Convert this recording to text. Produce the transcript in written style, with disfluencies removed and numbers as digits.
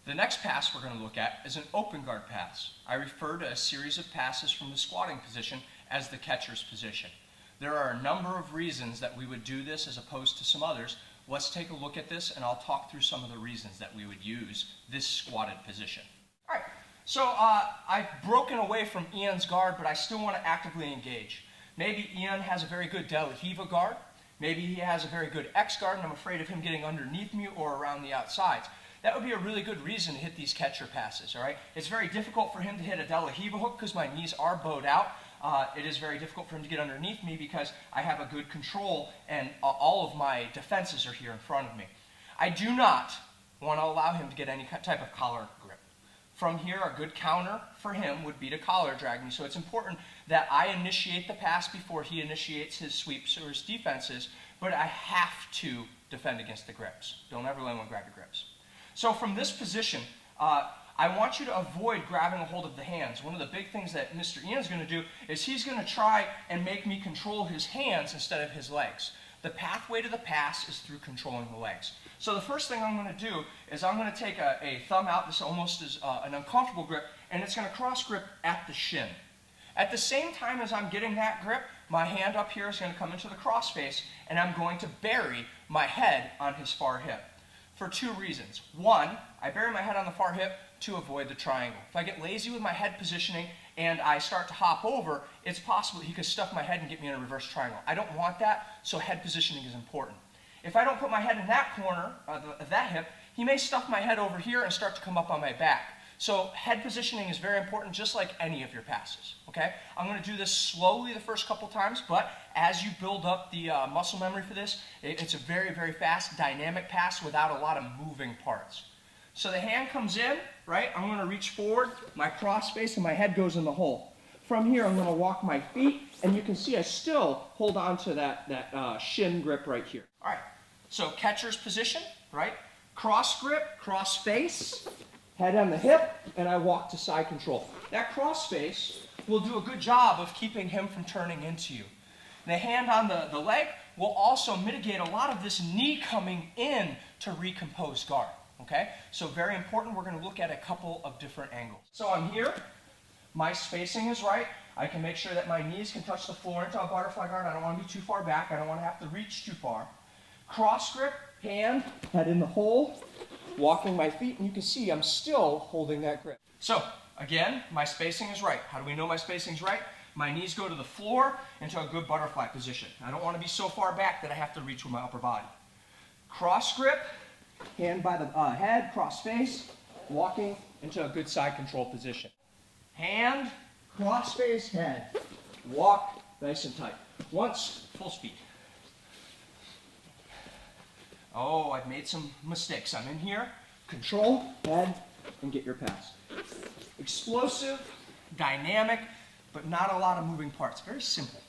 The next pass we're going to look at is an open guard pass. I refer to a series of passes from the squatting position as the catcher's position. There are a number of reasons that we would do this as opposed to some others. Let's take a look at this and I'll talk through some of the reasons that we would use this squatted position. All right, so I've broken away from Ian's guard, but I still want to actively engage. Maybe Ian has a very good de la Riva guard. Maybe he has a very good X guard and I'm afraid of him getting underneath me or around the outsides. That would be a really good reason to hit these catcher passes, all right? It's very difficult for him to hit a de la Riva hook because my knees are bowed out. It is very difficult for him to get underneath me because I have a good control and all of my defenses are here in front of me. I do not want to allow him to get any type of collar grip. From here, a good counter for him would be to collar drag me, so it's important that I initiate the pass before he initiates his sweeps or his defenses, but I have to defend against the grips. Don't ever let anyone grab your grips. So from this position, I want you to avoid grabbing a hold of the hands. One of the big things that Mr. Ian's going to do is he's going to try and make me control his hands instead of his legs. The pathway to the pass is through controlling the legs. So the first thing I'm going to do is I'm going to take a thumb out. This almost is an uncomfortable grip, and it's going to cross grip at the shin. At the same time as I'm getting that grip, my hand up here is going to come into the cross face, and I'm going to bury my head on his far hip. For two reasons. One, I bury my head on the far hip to avoid the triangle. If I get lazy with my head positioning and I start to hop over, it's possible he could stuff my head and get me in a reverse triangle. I don't want that, so head positioning is important. If I don't put my head in that corner, that hip, he may stuff my head over here and start to come up on my back. So head positioning is very important, just like any of your passes, okay? I'm going to do this slowly the first couple times, but as you build up the muscle memory for this, it's a very, very fast, dynamic pass without a lot of moving parts. So the hand comes in, right? I'm going to reach forward, my cross face, and my head goes in the hole. From here, I'm going to walk my feet, and you can see I still hold on to that shin grip right here. All right, so catcher's position, right? Cross grip, cross face, head on the hip, and I walk to side control. That cross face will do a good job of keeping him from turning into you. The hand on the leg will also mitigate a lot of this knee coming in to recompose guard, okay? So very important, we're going to look at a couple of different angles. So I'm here, my spacing is right. I can make sure that my knees can touch the floor into a butterfly guard. I don't want to be too far back. I don't want to have to reach too far. Cross grip, hand, head in the hole, walking my feet, and you can see I'm still holding that grip. So, again, my spacing is right. How do we know my spacing is right? My knees go to the floor into a good butterfly position. I don't want to be so far back that I have to reach with my upper body. Cross grip, hand by the head, cross face, walking into a good side control position. Hand, cross face, head. Walk nice and tight. Once, full speed. Oh, I've made some mistakes. I'm in here, control, head, and get your pass. Explosive, dynamic, but not a lot of moving parts. Very simple.